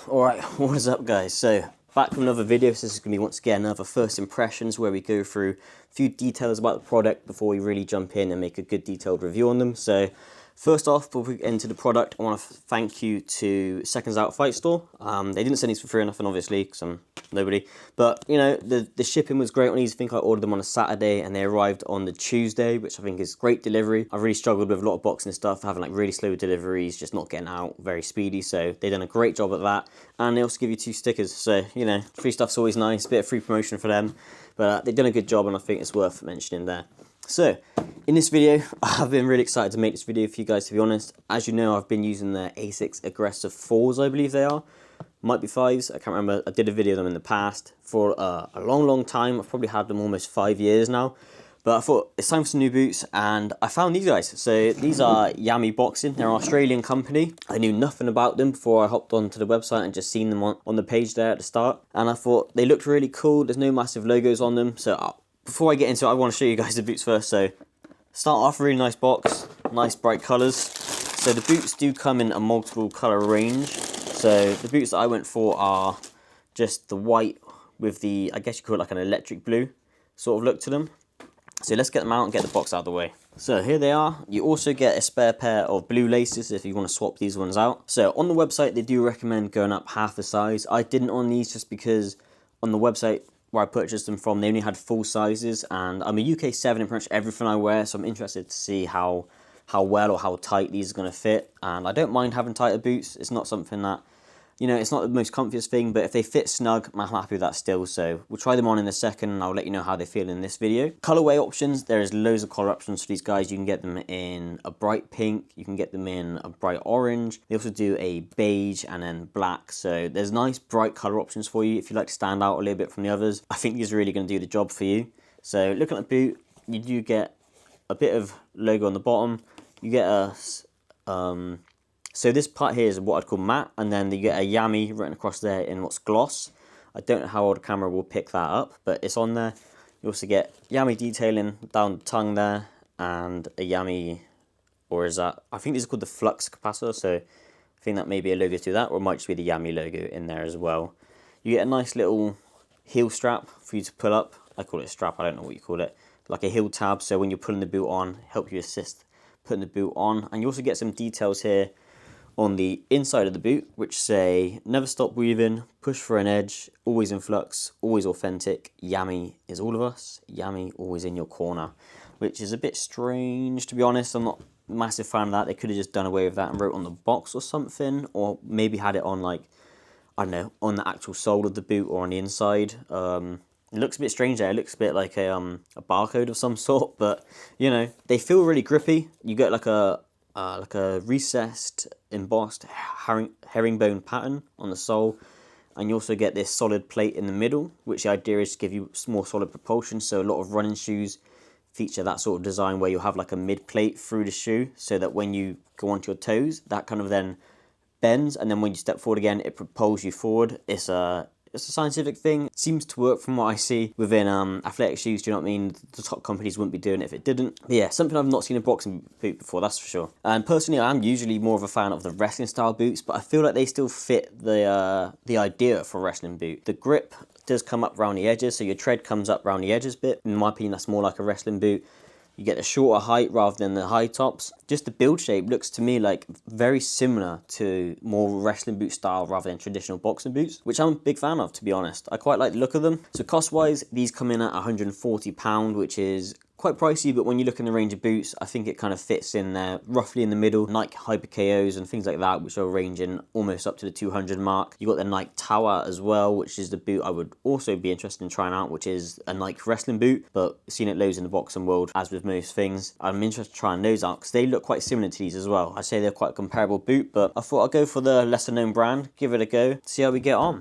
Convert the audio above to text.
Alright, what is up guys? So, back from another video. So this is going to be once again another first impressions where we go through a few details about the product before we really jump in and make a good detailed review on them. So, first off, before we get into the product, I want to thank you to Seconds Out Fight Store. They didn't send these for free or nothing, obviously, because I'm nobody. But, you know, the shipping was great on these. I think I ordered them on a Saturday and they arrived on the Tuesday, which I think is great delivery. I've really struggled with a lot of boxing stuff, having like really slow deliveries, just not getting out very speedy. So they've done a great job at that. And they also give you 2 stickers. So, you know, free stuff's always nice, bit of free promotion for them. But they've done a good job and I think it's worth mentioning there. So, in this video, I've been really excited to make this video for you guys, to be honest. As you know, I've been using the ASICS Aggressive 4s, I believe they are. Might be 5s, I can't remember. I did a video of them in the past for a long time. I've probably had them almost 5 years now. But I thought, it's time for some new boots, and I found these guys. So, these are Yammy Boxing. They're an Australian company. I knew nothing about them before I hopped onto the website and just seen them on the page there at the start. And I thought, they looked really cool. There's no massive logos on them, so before I get into it, I want to show you guys the boots first. So, start off, really nice box, nice bright colours. So the boots do come in a multiple colour range. So the boots that I went for are just the white with the, I guess you call it like an electric blue sort of look to them. So let's get them out and get the box out of the way. So here they are. You also get a spare pair of blue laces if you want to swap these ones out. So on the website, they do recommend going up half the size. I didn't on these just because on the website where I purchased them from, they only had full sizes, and I'm a UK 7 in pretty much everything I wear, so I'm interested to see how well or how tight these are going to fit. And I don't mind having tighter boots. It's not something that, you know, it's not the most comfiest thing, but if they fit snug, I'm happy with that still. So we'll try them on in a second and I'll let you know how they feel in this video. Colorway options, there is loads of color options for these guys. You can get them in a bright pink, you can get them in a bright orange. They also do a beige and then black. So there's nice bright color options for you if you like to stand out a little bit from the others. I think these are really going to do the job for you. So looking at the boot, you do get a bit of logo on the bottom. You get a so this part here is what I'd call matte, and then you get a Yammy written across there in what's gloss. I don't know how well the camera will pick that up, but it's on there. You also get Yammy detailing down the tongue there, and a Yammy, or is that, I think these are called the flux capacitor, so I think that may be a logo to that, or it might just be the Yammy logo in there as well. You get a nice little heel strap for you to pull up. I call it a strap, I don't know what you call it. Like a heel tab, so when you're pulling the boot on, help you assist putting the boot on. And you also get some details here on the inside of the boot, which say, never stop breathing, push for an edge, always in flux, always authentic, Yammy is all of us, Yammy always in your corner, which is a bit strange, to be honest. I'm not a massive fan of that. They could have just done away with that and wrote on the box or something, or maybe had it on, like, I don't know, on the actual sole of the boot or on the inside. It looks a bit strange there. It looks a bit like a barcode of some sort, but, you know, they feel really grippy. You get like a recessed, embossed herringbone pattern on the sole, and you also get this solid plate in the middle, which the idea is to give you more solid propulsion. So a lot of running shoes feature that sort of design where you'll have like a mid plate through the shoe, so that when you go onto your toes, that kind of then bends, and then when you step forward again, it propels you forward. It's a scientific thing. It seems to work from what I see within athletic shoes. Do you know what I mean? The top companies wouldn't be doing it if it didn't. But yeah, something I've not seen a boxing boot before, that's for sure. And personally, I'm usually more of a fan of the wrestling style boots, but I feel like they still fit the idea for a wrestling boot. The grip does come up around the edges, so your tread comes up around the edges a bit. In my opinion, that's more like a wrestling boot. You get a shorter height rather than the high tops. Just the build shape looks to me like very similar to more wrestling boot style rather than traditional boxing boots, which I'm a big fan of, to be honest. I quite like the look of them. So cost-wise, these come in at £140, which is quite pricey, but when you look in the range of boots, I think it kind of fits in there, roughly in the middle. Nike Hyper KOs and things like that, which are ranging almost up to the 200 mark. You got the Nike Tower as well, which is the boot I would also be interested in trying out, which is a Nike wrestling boot, but seen it loads in the boxing world, as with most things. I'm interested in trying those out because they look quite similar to these as well. I'd say they're quite a comparable boot, but I thought I'd go for the lesser known brand, give it a go, see how we get on.